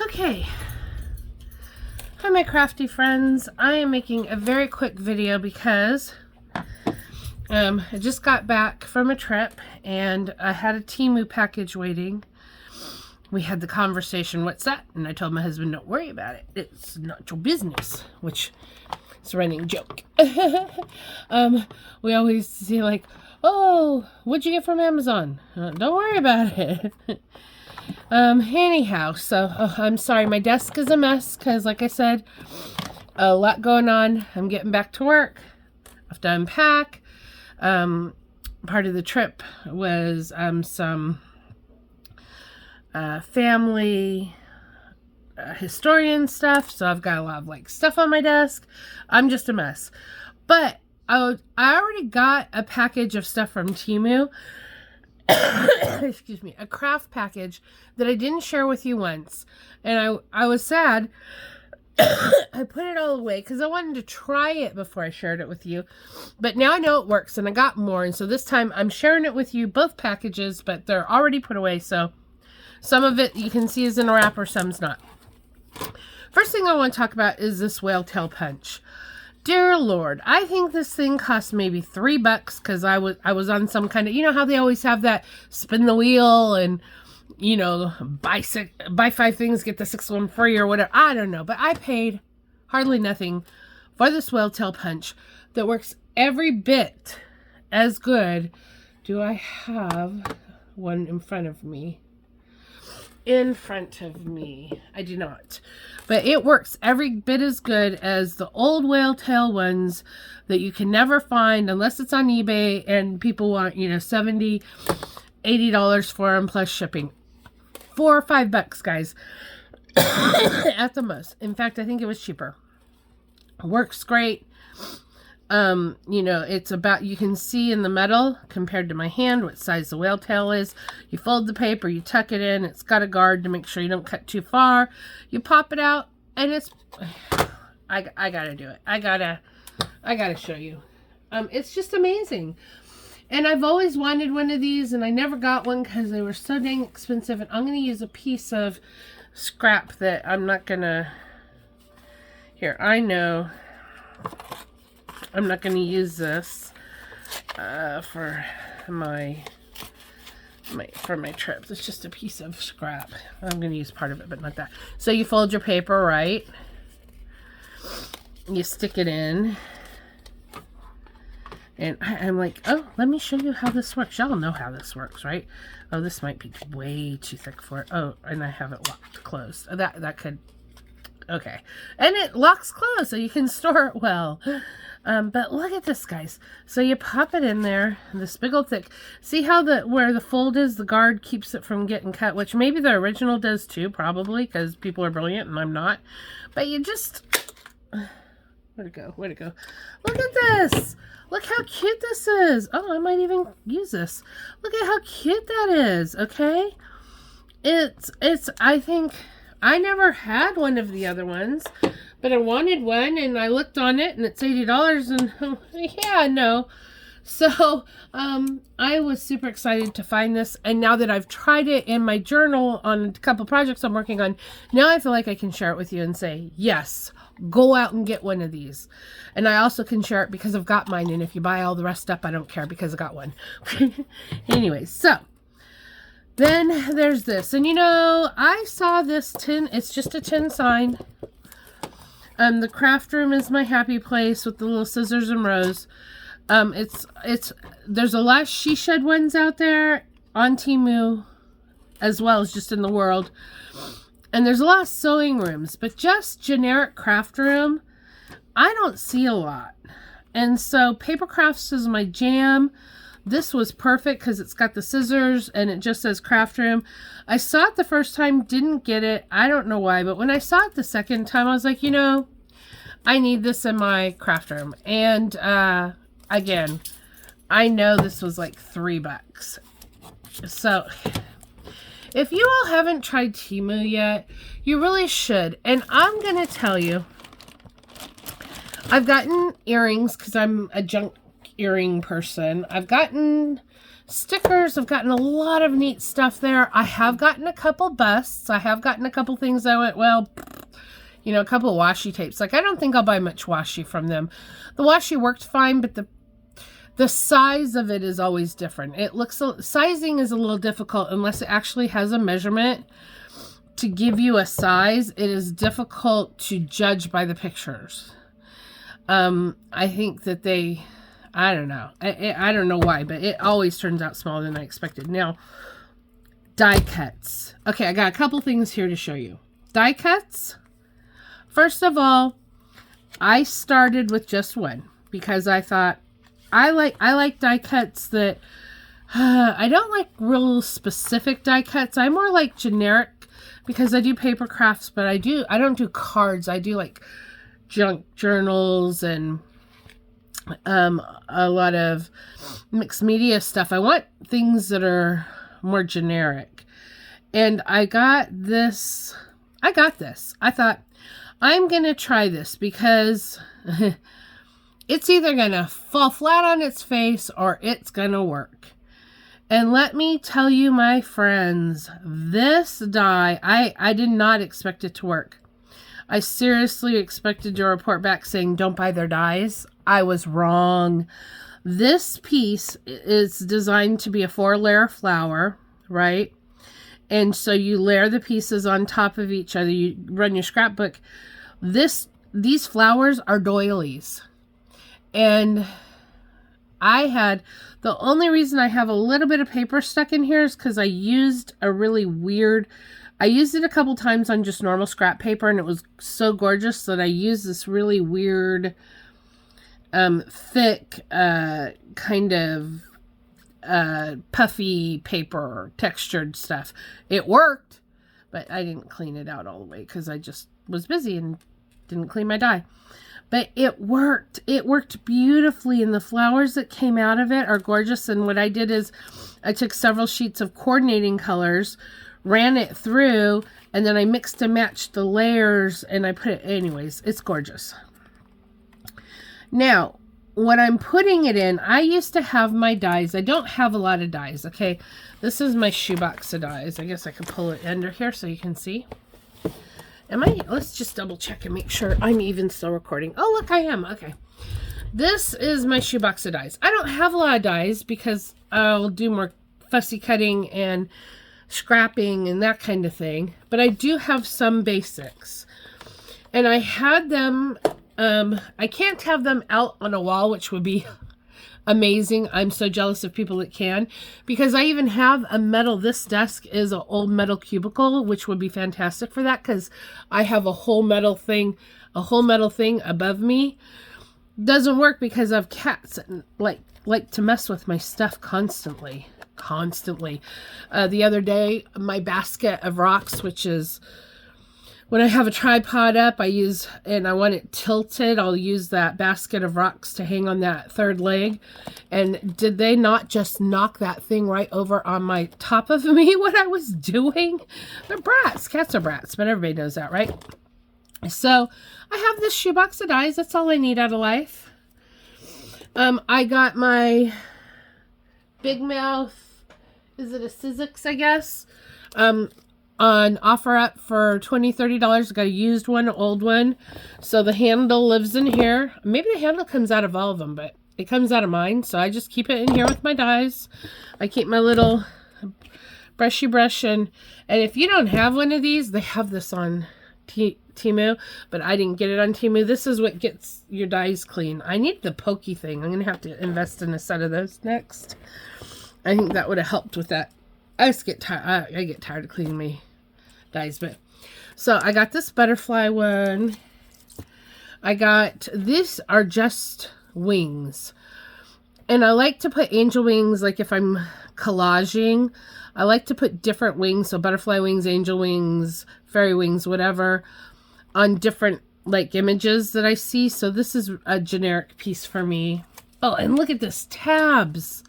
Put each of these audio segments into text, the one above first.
Okay. Hi my crafty friends. I am making a very quick video because I just got back from a trip and I had a Temu package waiting. We had the conversation, what's that? And I told my husband, don't worry about it. It's not your business, which is a running joke. We always say like, oh, what'd you get from Amazon? Don't worry about it. Anyhow, so I'm sorry, my desk is a mess because like I said, a lot going on. I'm getting back to work. I have to unpack. Part of the trip was some family historian stuff, so I've got a lot of like stuff on my desk. I'm just a mess, but I already got a package of stuff from Temu. Excuse me, a craft package that I didn't share with you once, and I was sad. I put it all away because I wanted to try it before I shared it with you, but now I know it works and I got more, and so this time I'm sharing it with you, both packages, but they're already put away, so some of it you can see is in a wrapper, some's not. First thing I want to talk about is this whale tail punch. Dear Lord, I think this thing cost maybe $3 because I was on some kind of, you know how they always have that spin the wheel and, you know, buy 5 things, get the 6th one free or whatever. I don't know, but I paid hardly nothing for this whale tail punch that works every bit as good. Do I have one in front of me? I do not, but it works every bit as good as the old whale tail ones that you can never find unless it's on eBay and people want, you know, $70, $80 for them plus shipping. $4 or $5, guys, at the most. In fact, I think it was cheaper. Works great. You know, it's about, you can see in the metal compared to my hand what size the whale tail is. You fold the paper, you tuck it in, it's got a guard to make sure you don't cut too far. You pop it out and it's, I gotta do it. I gotta show you. It's just amazing. And I've always wanted one of these and I never got one because they were so dang expensive, and I'm gonna use a piece of scrap that I'm not gonna, here, I know I'm not going to use this for my trip. It's just a piece of scrap. I'm going to use part of it, but not that. So you fold your paper, right? You stick it in. And I'm like, oh, let me show you how this works. Y'all know how this works, right? Oh, this might be way too thick for it. Oh, and I have it locked closed. Oh, that could... Okay. And it locks closed, so you can store it well. But look at this, guys. So you pop it in there, this big old thick. See how where the fold is, the guard keeps it from getting cut, which maybe the original does too, probably, because people are brilliant and I'm not. But you just... Where'd it go? Where'd it go? Look at this! Look how cute this is! Oh, I might even use this. Look at how cute that is, okay? I think... I never had one of the other ones, but I wanted one, and I looked on it, and it's $80, and yeah, no. So, I was super excited to find this, and now that I've tried it in my journal on a couple projects I'm working on, now I feel like I can share it with you and say, yes, go out and get one of these. And I also can share it because I've got mine, and if you buy all the rest up, I don't care because I got one. Anyways, so... Then there's this, and you know, I saw this tin, it's just a tin sign. The craft room is my happy place with the little scissors and rows. There's a lot of she shed ones out there on Temu, as well as just in the world. And there's a lot of sewing rooms, but just generic craft room, I don't see a lot. And so paper crafts is my jam. This was perfect because it's got the scissors and it just says craft room. I saw it the first time, didn't get it. I don't know why, but when I saw it the second time, I was like, you know, I need this in my craft room. And again, I know this was like $3. So if you all haven't tried Temu yet, you really should. And I'm going to tell you, I've gotten earrings because I'm a junk earring person. I've gotten Stickers, I've gotten a lot of neat stuff there. I have gotten a couple busts. I have gotten a couple things I went, well, you know, a couple of washi tapes. Like, I don't think I'll buy much washi from them. The washi worked fine, but the size of it is always different. It looks, sizing is a little difficult unless it actually has a measurement to give you a size. It is difficult to judge by the pictures. I think that I don't know. I don't know why, but it always turns out smaller than I expected. Now, die cuts. Okay, I got a couple things here to show you. Die cuts. First of all, I started with just one because I thought I like die cuts that I don't like real specific die cuts. I more like generic because I do paper crafts, but I don't do cards. I do like junk journals and a lot of mixed media stuff. I want things that are more generic. And I got this. I thought, I'm going to try this because it's either going to fall flat on its face or it's going to work. And let me tell you, my friends, this die, I did not expect it to work. I seriously expected to report back saying, don't buy their dies. I was wrong. This piece is designed to be a 4-layer flower, right? And so you layer the pieces on top of each other. You run your scrapbook. These flowers are doilies. And the only reason I have a little bit of paper stuck in here is because I used a really weird, I used it a couple times on just normal scrap paper, and it was so gorgeous that I used this really weird, thick, kind of puffy paper, textured stuff. It worked, but I didn't clean it out all the way because I just was busy and didn't clean my die. But it worked. It worked beautifully, and the flowers that came out of it are gorgeous. And what I did is I took several sheets of coordinating colors, ran it through, and then I mixed and matched the layers, and I put it, anyways, it's gorgeous. Now, what I'm putting it in, I used to have my dies. I don't have a lot of dies, okay? This is my shoebox of dies. I guess I could pull it under here so you can see. Let's just double check and make sure I'm even still recording. Oh, look, I am. Okay. This is my shoebox of dies. I don't have a lot of dies because I'll do more fussy cutting and scrapping and that kind of thing. But I do have some basics. And I had them, I can't have them out on a wall, which would be amazing. I'm so jealous of people that can, because I even have a metal, this desk is an old metal cubicle, which would be fantastic for that, because I have a whole metal thing above me. Doesn't work because I have cats that like to mess with my stuff constantly. The other day, my basket of rocks, which is when I have a tripod up, and I want it tilted, I'll use that basket of rocks to hang on that third leg. And did they not just knock that thing right over on my top of me when I was doing? They're brats. Cats are brats, but everybody knows that, right? So I have this shoebox of dies. That's all I need out of life. I got my Big Mouth, is it a Sizzix, I guess? On OfferUp for $20-$30. I got a used one, an old one. So the handle lives in here. Maybe the handle comes out of all of them, but it comes out of mine. So I just keep it in here with my dies. I keep my little brushy brush. And if you don't have one of these, they have this on Temu, but I didn't get it on Temu. This is what gets your dies clean. I need the pokey thing. I'm going to have to invest in a set of those next. I think that would have helped with that. I get tired of cleaning my dies, but so I got this butterfly one. These are just wings, and I like to put angel wings, like if I'm collaging, I like to put different wings, so butterfly wings, angel wings, fairy wings, whatever, on different like images that I see. So this is a generic piece for me. Oh, and look at this, tabs.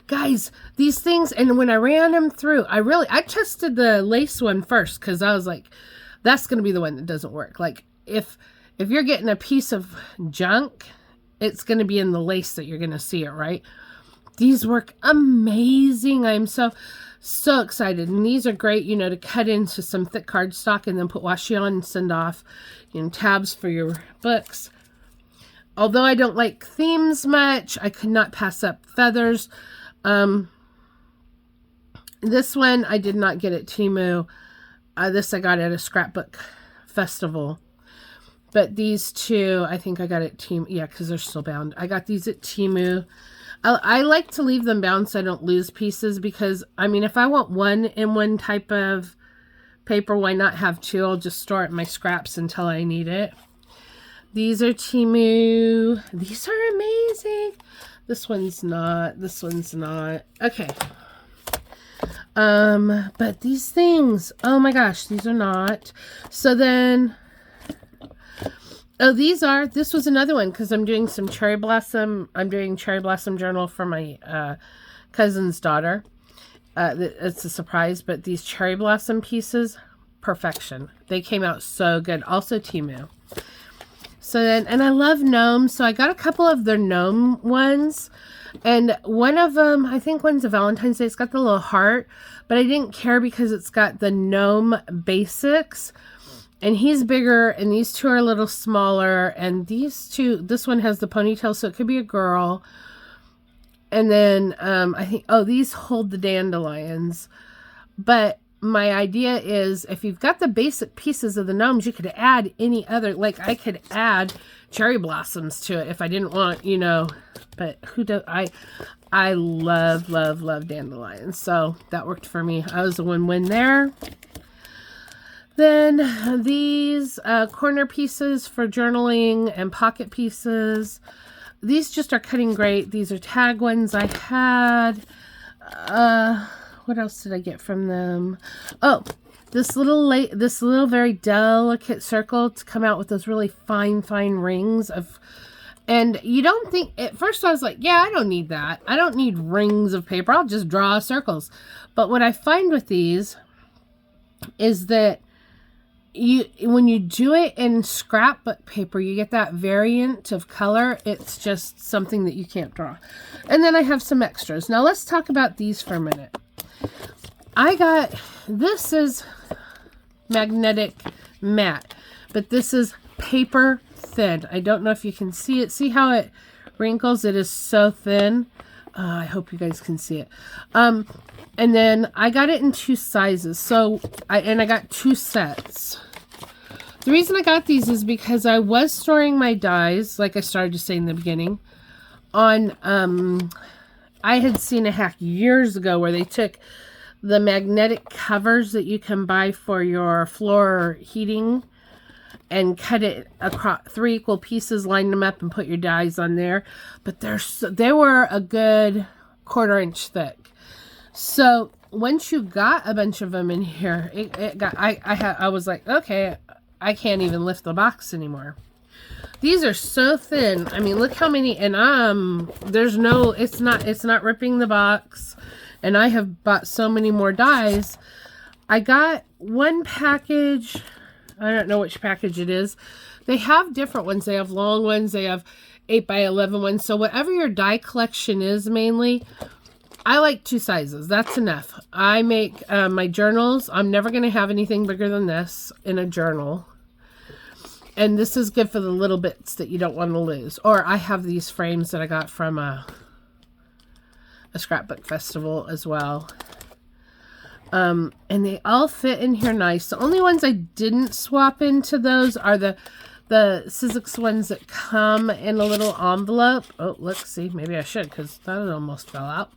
Guys, these things, and when I ran them through, I tested the lace one first, because I was like, that's going to be the one that doesn't work. Like, if you're getting a piece of junk, it's going to be in the lace that you're going to see it, right? These work amazing. I'm so excited. And these are great, you know, to cut into some thick cardstock and then put washi on and send off, you know, tabs for your books. Although I don't like themes much, I could not pass up feathers. This one I did not get at Temu. This I got at a scrapbook festival. But these two, I think I got at Temu. Yeah, because they're still bound. I got these at Temu. I like to leave them bound so I don't lose pieces because, I mean, if I want one in one type of paper, why not have two? I'll just store it in my scraps until I need it. These are Temu. These are amazing. This one's not. This one's not. Okay. But these things, oh my gosh, these are not. So then... Oh, these are, this was another one because I'm doing some cherry blossom. I'm doing cherry blossom journal for my cousin's daughter. It's a surprise, but these cherry blossom pieces, perfection. They came out so good. Also Temu. So then, and I love gnomes. So I got a couple of their gnome ones. And one of them, I think one's a Valentine's Day. It's got the little heart, but I didn't care because it's got the gnome basics. And he's bigger, and these two are a little smaller, and these two, this one has the ponytail, so it could be a girl. And then, I think, oh, these hold the dandelions. But my idea is, if you've got the basic pieces of the gnomes, you could add any other, like, I could add cherry blossoms to it if I didn't want, you know, but who does, I love, love, love dandelions. So that worked for me. I was a win-win there. Then these corner pieces for journaling and pocket pieces. These just are cutting great. These are tag ones I had. What else did I get from them? Oh, this little very delicate circle to come out with those really fine rings of. And you don't think, at first I was like, yeah, I don't need that. I don't need rings of paper. I'll just draw circles. But what I find with these is that when you do it in scrapbook paper, you get that variant of color. It's just something that you can't draw. And then I have some extras. Now let's talk about these for a minute. This is magnetic matte, but this is paper thin. I don't know if you can see it. See how it wrinkles? It is so thin. I hope you guys can see it. And then I got it in 2 sizes. So I got 2 sets. The reason I got these is because I was storing my dies, like I started to say in the beginning, on, I had seen a hack years ago where they took the magnetic covers that you can buy for your floor heating and cut it across 3 equal pieces, line them up and put your dies on there. But they were a good 1/4 inch thick. So once you got a bunch of them in here, I was like, okay, I can't even lift the box anymore. These are so thin. I mean, look how many, and it's not ripping the box. And I have bought so many more dies. I got one package. I don't know which package it is. They have different ones. They have long ones. They have 8x11 ones. So whatever your die collection is mainly, I like 2 sizes. That's enough. I make my journals. I'm never going to have anything bigger than this in a journal. And this is good for the little bits that you don't want to lose. Or I have these frames that I got from a scrapbook festival as well. And they all fit in here nice. The only ones I didn't swap into those are the Sizzix ones that come in a little envelope. Oh, let's see. Maybe I should because that almost fell out.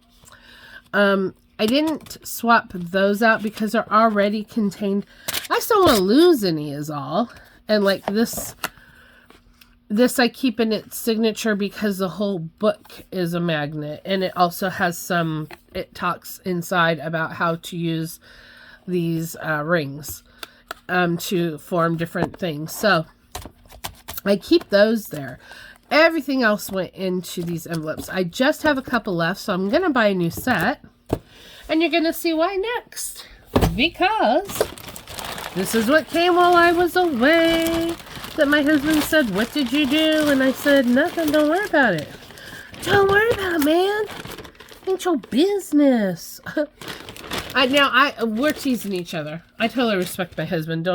I didn't swap those out because they're already contained. I just don't want to lose any is all. And like this I keep in its signature because the whole book is a magnet. And it also has it talks inside about how to use these rings to form different things. So I keep those there. Everything else went into these envelopes. I just have a couple left, so I'm going to buy a new set. And you're going to see why next. Because this is what came while I was away. That my husband said, what did you do? And I said, nothing, don't worry about it. Don't worry about it, man. Ain't your business. We're teasing each other. I totally respect my husband.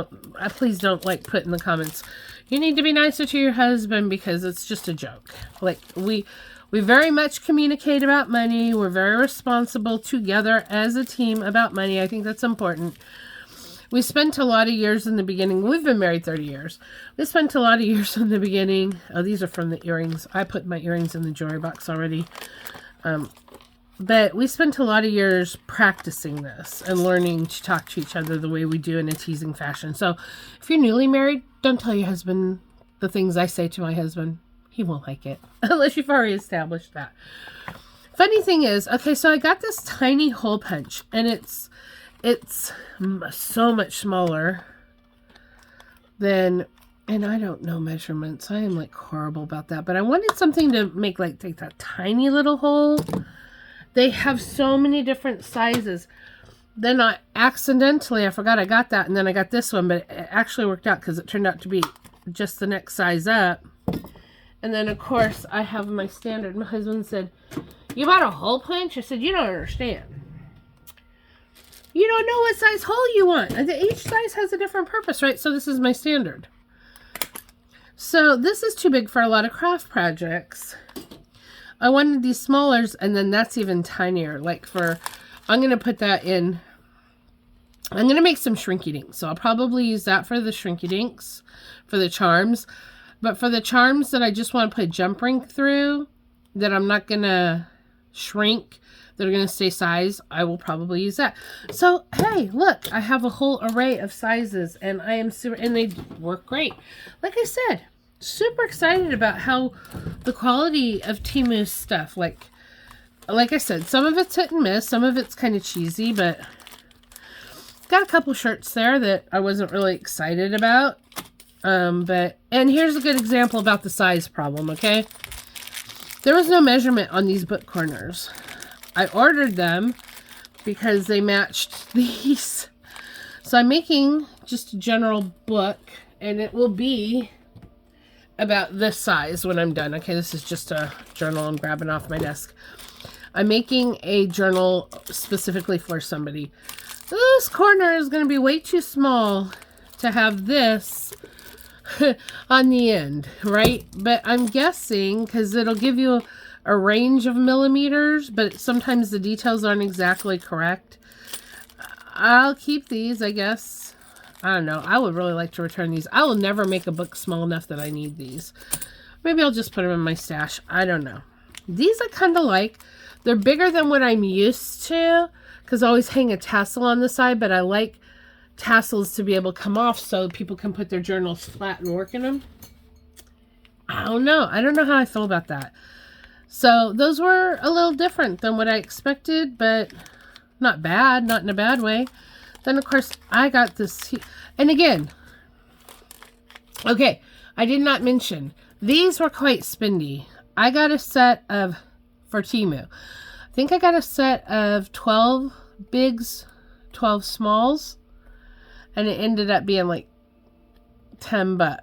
Please don't like put in the comments, you need to be nicer to your husband, because it's just a joke. Like, we very much communicate about money. We're very responsible together as a team about money. I think that's important. We spent a lot of years in the beginning. We've been married 30 years. We spent a lot of years in the beginning. Oh, these are from the earrings. I put my earrings in the jewelry box already. But we spent a lot of years practicing this and learning to talk to each other the way we do in a teasing fashion. So if you're newly married, don't tell your husband the things I say to my husband. He won't like it unless you've already established that. Funny thing is, okay, so I got this tiny hole punch, and it's so much smaller than, and I don't know measurements. I am like horrible about that, but I wanted something to make like take that tiny little hole. They have so many different sizes. Then I forgot I got that, and then I got this one, but it actually worked out because it turned out to be just the next size up. And then, of course, I have my standard. My husband said, you bought a hole punch? I said, you don't understand. You don't know what size hole you want. Each size has a different purpose, right? So this is my standard. So this is too big for a lot of craft projects. I wanted these smallers, and then that's even tinier. Like I'm going to put that in. I'm going to make some shrinky dinks. So I'll probably use that for the shrinky dinks, for the charms. But for the charms that I just want to put a jump ring through, that I'm not going to shrink, that are going to stay size, I will probably use that. So, hey, look, I have a whole array of sizes, and I am super, and they work great. Like I said, super excited about how the quality of Temu stuff, like I said, some of it's hit and miss, some of it's kind of cheesy, but got a couple shirts there that I wasn't really excited about. And here's a good example about the size problem, okay? There was no measurement on these book corners. I ordered them because they matched these. So I'm making just a general book, and it will be about this size when I'm done. Okay, this is just a journal I'm grabbing off my desk. I'm making a journal specifically for somebody. This corner is going to be way too small to have this on the end, right? But I'm guessing, because it'll give you a range of millimeters, but sometimes the details aren't exactly correct. I'll keep these, I guess. I don't know. I would really like to return these. I will never make a book small enough that I need these. Maybe I'll just put them in my stash. I don't know. These I kind of like. They're bigger than what I'm used to, because I always hang a tassel on the side, but I like tassels to be able to come off so people can put their journals flat and work in them. I don't know. I don't know how I feel about that. So those were a little different than what I expected, but not bad, not in a bad way. Then, of course, I got this. And again, okay, I did not mention, these were quite spendy. I got a set of, for Temu, I think I got a set of 12 bigs, 12 smalls. And it ended up being like $10.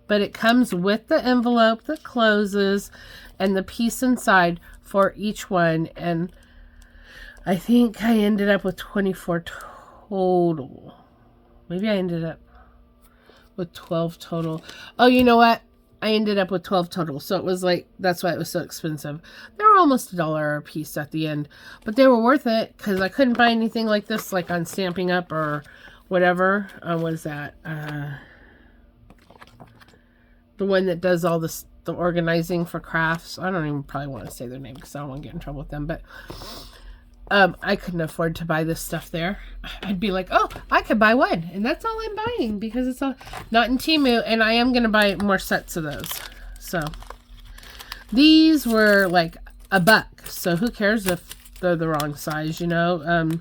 But it comes with the envelope that closes and the piece inside for each one. And I think I ended up with 24 total. Maybe I ended up with 12 total. Oh, you know what? I ended up with 12 total. So it was like, that's why it was so expensive. They were almost $1 a piece at the end. But they were worth it because I couldn't buy anything like this, like on Stamping Up or whatever. What is that? The one that does all this, the organizing for crafts. I don't even probably want to say their name because I don't want to get in trouble with them. But I couldn't afford to buy this stuff there. I'd be like, oh, I could buy one. And that's all I'm buying because it's all not in Temu. And I am going to buy more sets of those. So these were like $1. So who cares if they're the wrong size, you know?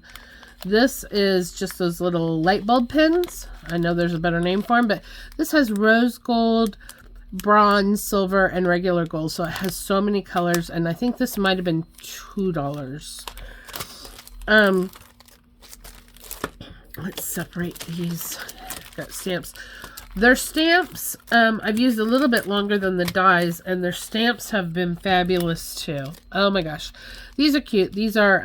This is just those little light bulb pins. I know there's a better name for them, but this has rose gold, bronze, silver, and regular gold. So it has so many colors, and I think this might have been $2. Let's separate these. Got stamps. Their stamps, I've used a little bit longer than the dies, and their stamps have been fabulous too. Oh my gosh. These are cute. These are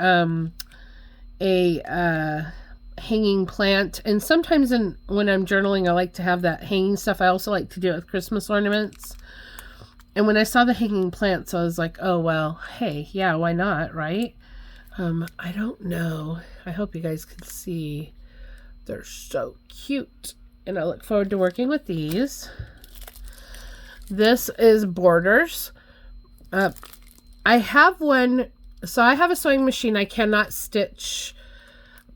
a hanging plant. And sometimes when I'm journaling, I like to have that hanging stuff. I also like to do it with Christmas ornaments. And when I saw the hanging plants, I was like, oh, well, hey, yeah, why not, right? I don't know. I hope you guys can see. They're so cute. And I look forward to working with these. This is Borders. I have one. So I have a sewing machine. I cannot stitch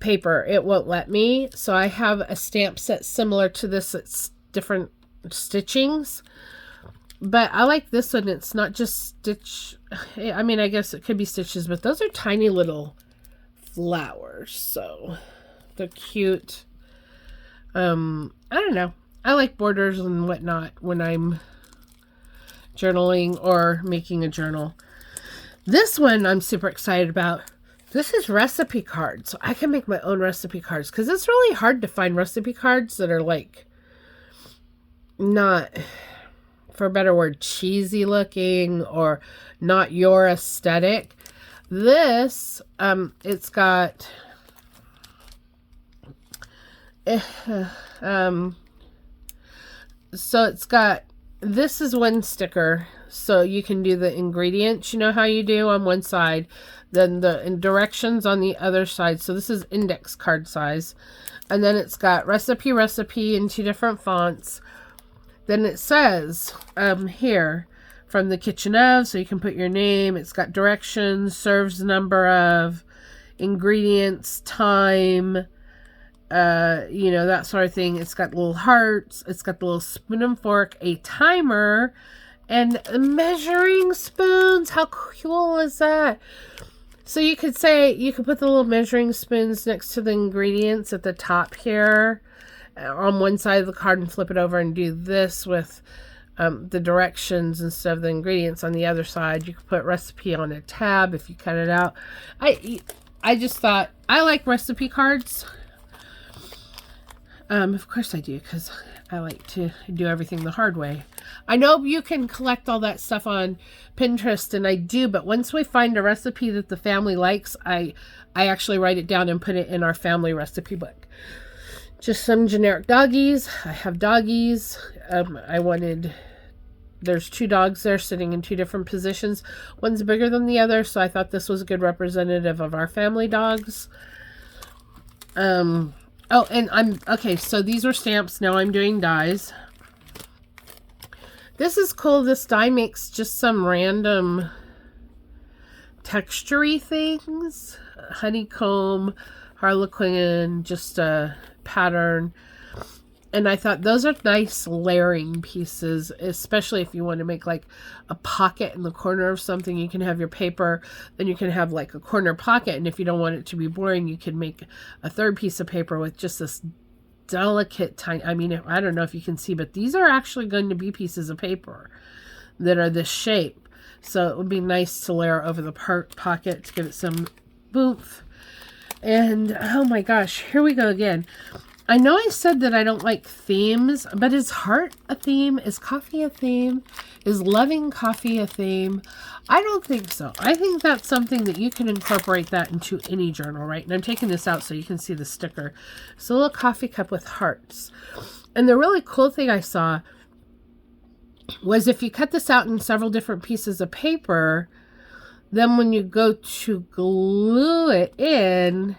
paper. It won't let me. So I have a stamp set similar to this. It's different stitchings. But I like this one. It's not just stitch. I mean, I guess it could be stitches, but those are tiny little flowers. So they're cute. I don't know. I like borders and whatnot when I'm journaling or making a journal. This one I'm super excited about. This is recipe cards. So I can make my own recipe cards because it's really hard to find recipe cards that are like not, for a better word, cheesy looking or not your aesthetic. This, it's got so it's got, this is one sticker, so you can do the ingredients, you know how you do on one side, then the directions on the other side. So this is index card size, and then it's got recipe in 2 different fonts. Then it says here, from the kitchen of, so you can put your name. It's got directions, serves number of, ingredients, time, you know, that sort of thing. It's got little hearts. It's got the little spoon and fork, a timer, and measuring spoons. How cool is that? So you could say, you could put the little measuring spoons next to the ingredients at the top here on one side of the card and flip it over and do this with the directions instead of the ingredients on the other side. You could put recipe on a tab if you cut it out. I just thought, I like recipe cards. Of course I do, because I like to do everything the hard way. I know you can collect all that stuff on Pinterest, and I do, but once we find a recipe that the family likes, I actually write it down and put it in our family recipe book. Just some generic doggies. I have doggies. There's 2 dogs there sitting in 2 different positions. One's bigger than the other, so I thought this was a good representative of our family dogs. Oh, and okay, so these were stamps. Now I'm doing dies. This is cool. This die makes just some random texture-y things. Honeycomb, harlequin, just a pattern. And I thought those are nice layering pieces, especially if you want to make like a pocket in the corner of something. You can have your paper, then you can have like a corner pocket. And if you don't want it to be boring, you can make a third piece of paper with just this delicate tiny, I mean, I don't know if you can see, but these are actually going to be pieces of paper that are this shape. So it would be nice to layer over the pocket to give it some oomph. And oh my gosh, here we go again. I know I said that I don't like themes, but is heart a theme? Is coffee a theme? Is loving coffee a theme? I don't think so. I think that's something that you can incorporate that into any journal, right? And I'm taking this out so you can see the sticker. It's a little coffee cup with hearts. And the really cool thing I saw was if you cut this out in several different pieces of paper, then when you go to glue it in,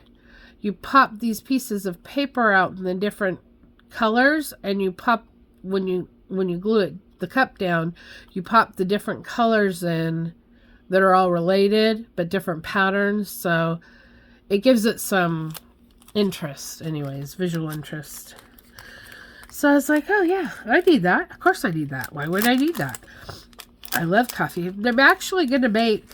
you pop these pieces of paper out in the different colors, and you pop, when you glue it, the cup down, you pop the different colors in that are all related, but different patterns. So it gives it some interest anyways, visual interest. So I was like, oh yeah, I need that. Of course I need that. Why would I need that? I love coffee. They're actually going to make,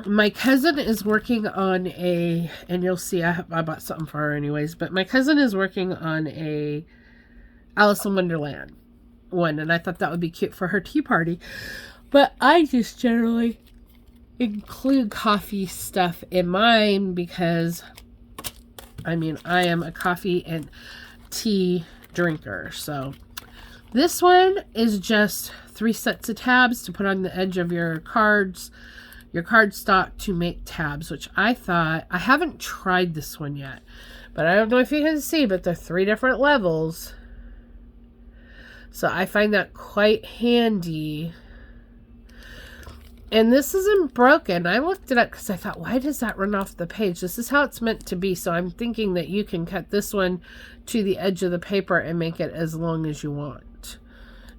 my cousin is working on a, and you'll see I bought something for her anyways, but my cousin is working on a Alice in Wonderland one, and I thought that would be cute for her tea party. But I just generally include coffee stuff in mine because, I mean, I am a coffee and tea drinker. So this one is just 3 sets of tabs to put on the edge of your cards, your cardstock, to make tabs, which I haven't tried this one yet, but I don't know if you can see, but they're 3 different levels. So I find that quite handy. And this isn't broken. I looked it up because I thought, why does that run off the page? This is how it's meant to be. So I'm thinking that you can cut this one to the edge of the paper and make it as long as you want,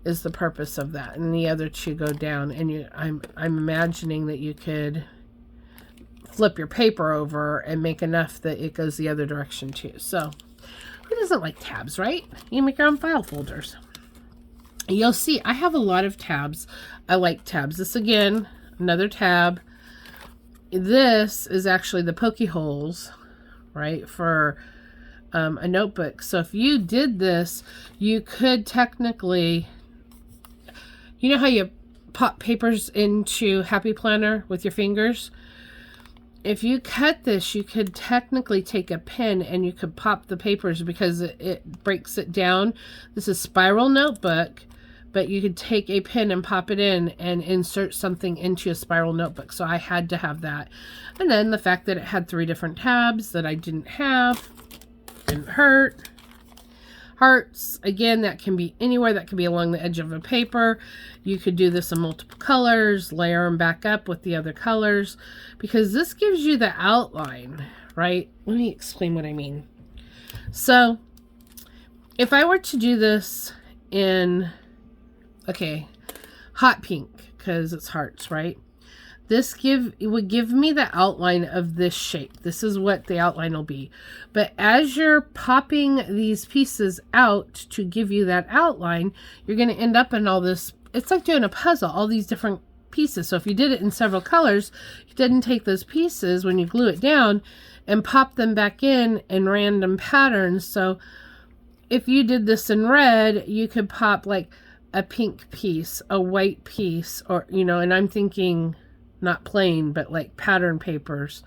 is the purpose of that. And the other 2 go down. And I'm imagining that you could flip your paper over and make enough that it goes the other direction too. So who doesn't like tabs, right? You make your own file folders. You'll see I have a lot of tabs. I like tabs. This again, another tab. This is actually the pokey holes, right, for a notebook. So if you did this, you could technically, you know how you pop papers into Happy Planner with your fingers? If you cut this, you could technically take a pen and you could pop the papers because it breaks it down. This is spiral notebook, but you could take a pen and pop it in and insert something into a spiral notebook. So I had to have that. And then the fact that it had 3 different tabs that I didn't have didn't hurt. Hearts, again, that can be anywhere. That can be along the edge of a paper. You could do this in multiple colors, layer them back up with the other colors, because this gives you the outline, right? Let me explain what I mean. So if I were to do this in, okay, hot pink, because it's hearts, right? It would give me the outline of this shape. This is what the outline will be. But as you're popping these pieces out to give you that outline, you're going to end up in all this. It's like doing a puzzle, all these different pieces. So if you did it in several colors, you didn't take those pieces when you glue it down and pop them back in random patterns. So if you did this in red, you could pop like a pink piece, a white piece, or, you know, and I'm thinking not plain, but like pattern papers,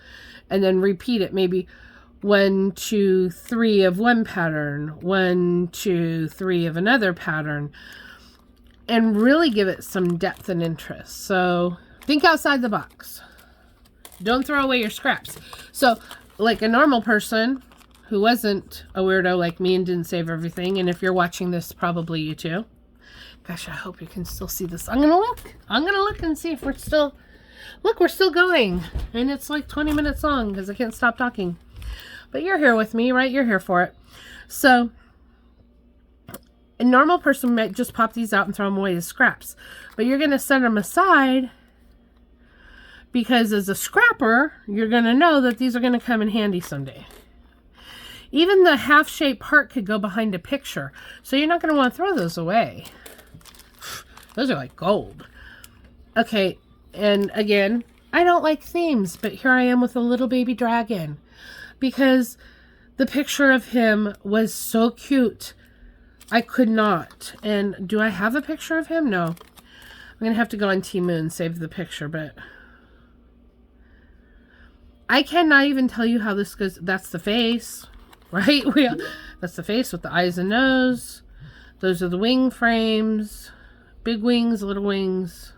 and then repeat it. Maybe 1, 2, 3 of one pattern, 1, 2, 3 of another pattern, and really give it some depth and interest. So think outside the box. Don't throw away your scraps. So like a normal person who wasn't a weirdo like me and didn't save everything, and if you're watching this, probably you too. Gosh, I hope you can still see this. I'm gonna look and see if we're still, look, we're still going, and it's like 20 minutes long because I can't stop talking. But you're here with me, right? You're here for it. So a normal person might just pop these out and throw them away as scraps, but you're going to set them aside because as a scrapper, you're going to know that these are going to come in handy someday. Even the half-shaped heart could go behind a picture, so you're not going to want to throw those away. Those are like gold. Okay, and again, I don't like themes, but here I am with a little baby dragon because the picture of him was so cute. I could not. And do I have a picture of him? No. I'm going to have to go on Temu and save the picture, but I cannot even tell you how this goes. That's the face, right? That's the face with the eyes and nose. Those are the wing frames. Big wings, little wings.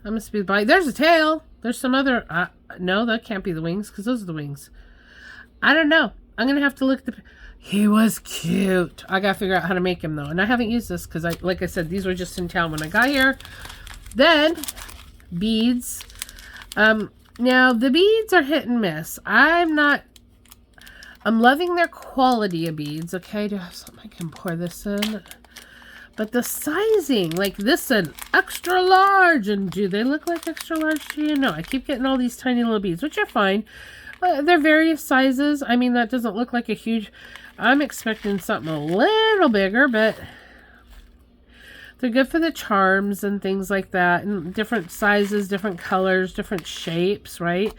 That must be the body. There's a tail. There's some other... no, that can't be the wings because those are the wings. I don't know. I'm going to have to look at the... He was cute. I got to figure out how to make him though. And I haven't used this because, like I said, these were just in town when I got here. Then, beads. Now, the beads are hit and miss. I'm loving their quality of beads. Okay, do I have something I can pour this in? But the sizing, like this an extra large, and do they look like extra large to you? No, I keep getting all these tiny little beads, which are fine. They're various sizes. I mean, that doesn't look like a huge... I'm expecting something a little bigger, but they're good for the charms and things like that. And different sizes, different colors, different shapes, right?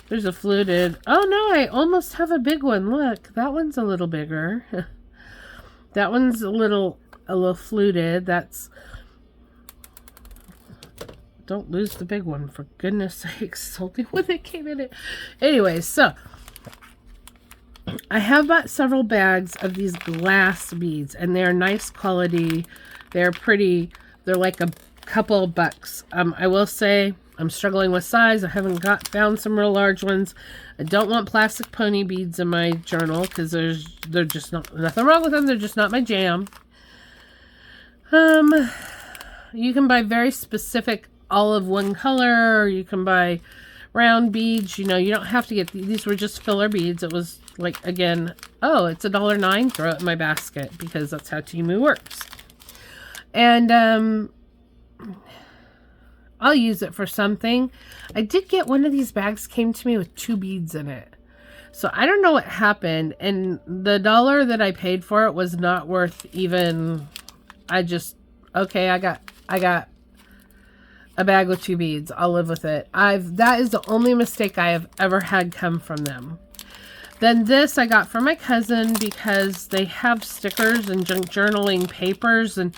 There's a fluted... Oh, no, I almost have a big one. Look, that one's a little bigger. That one's a little fluted. That's... Don't lose the big one, for goodness sakes. It's the only one that came in it. Anyways, so I have bought several bags of these glass beads, and they're nice quality. They're pretty. They're like a couple of bucks. I will say I'm struggling with size. I haven't found some real large ones. I don't want plastic pony beads in my journal because they're just nothing wrong with them. They're just not my jam. You can buy very specific all of one color, or you can buy round beads. You know, you don't have to get these were just filler beads. It was like, again, oh, it's $1.09. Throw it in my basket because that's how Temu works. And I'll use it for something. I did get one of these bags came to me with 2 beads in it. So I don't know what happened. And the $1 that I paid for it was not worth even. Okay, I got a bag with 2 beads. I'll live with it. That is the only mistake I have ever had come from them. Then this I got from my cousin because they have stickers and junk journaling papers. And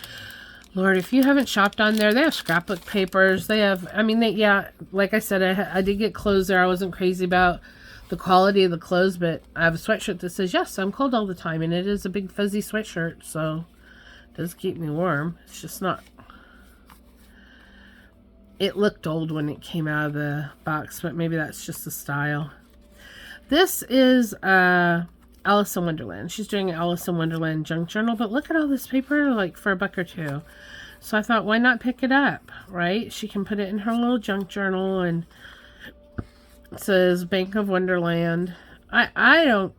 Lord, if you haven't shopped on there, they have scrapbook papers. They have, yeah, like I said, I did get clothes there. I wasn't crazy about the quality of the clothes, but I have a sweatshirt that says, yes, I'm cold all the time. And it is a big fuzzy sweatshirt, so it does keep me warm. It's just not. It looked old when it came out of the box, but maybe that's just the style. This is Alice in Wonderland. She's doing an Alice in Wonderland junk journal, but look at all this paper, like for $1 or $2. So I thought, why not pick it up, right? She can put it in her little junk journal, and it says Bank of Wonderland. I don't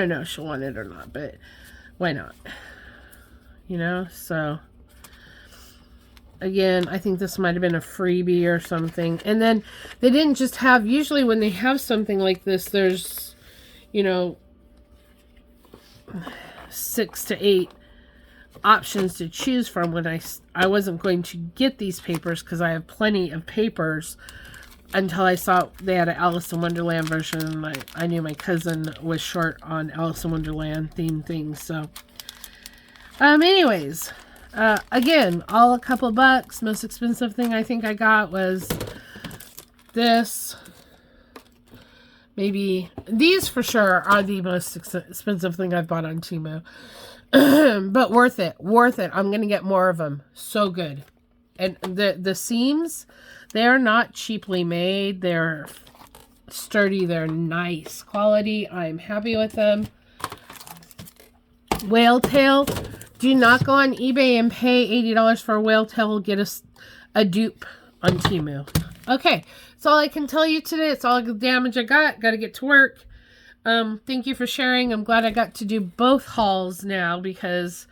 know if she'll want it or not, but why not? You know, so again, I think this might have been a freebie or something. And then they didn't just have, usually when they have something like this, there's, you know, 6 to 8 options to choose from. When I wasn't going to get these papers because I have plenty of papers until I saw they had an Alice in Wonderland version. I knew my cousin was short on Alice in Wonderland themed things. So anyways, again, all a couple bucks. Most expensive thing I think I got was this. Maybe these for sure are the most expensive thing I've bought on Temu. But worth it. Worth it. I'm going to get more of them. So good. And the seams, they're not cheaply made. They're sturdy. They're nice quality. I'm happy with them. Whale tail. Do not go on eBay and pay $80 for a whale tail. Get a dupe on Temu. Okay, that's all I can tell you today. It's all the damage I got. Got to get to work. Thank you for sharing. I'm glad I got to do both hauls now because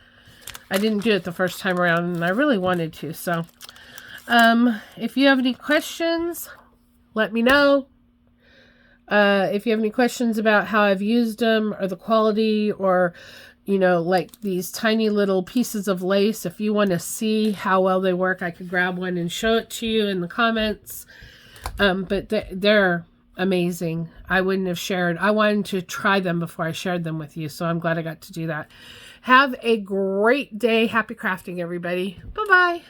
I didn't do it the first time around and I really wanted to. So, if you have any questions, let me know. If you have any questions about how I've used them or the quality, or you know, like these tiny little pieces of lace, if you want to see how well they work, I could grab one and show it to you in the comments. But they're amazing. I wouldn't have shared. I wanted to try them before I shared them with you, so I'm glad I got to do that. Have a great day. Happy crafting, everybody. Bye-bye.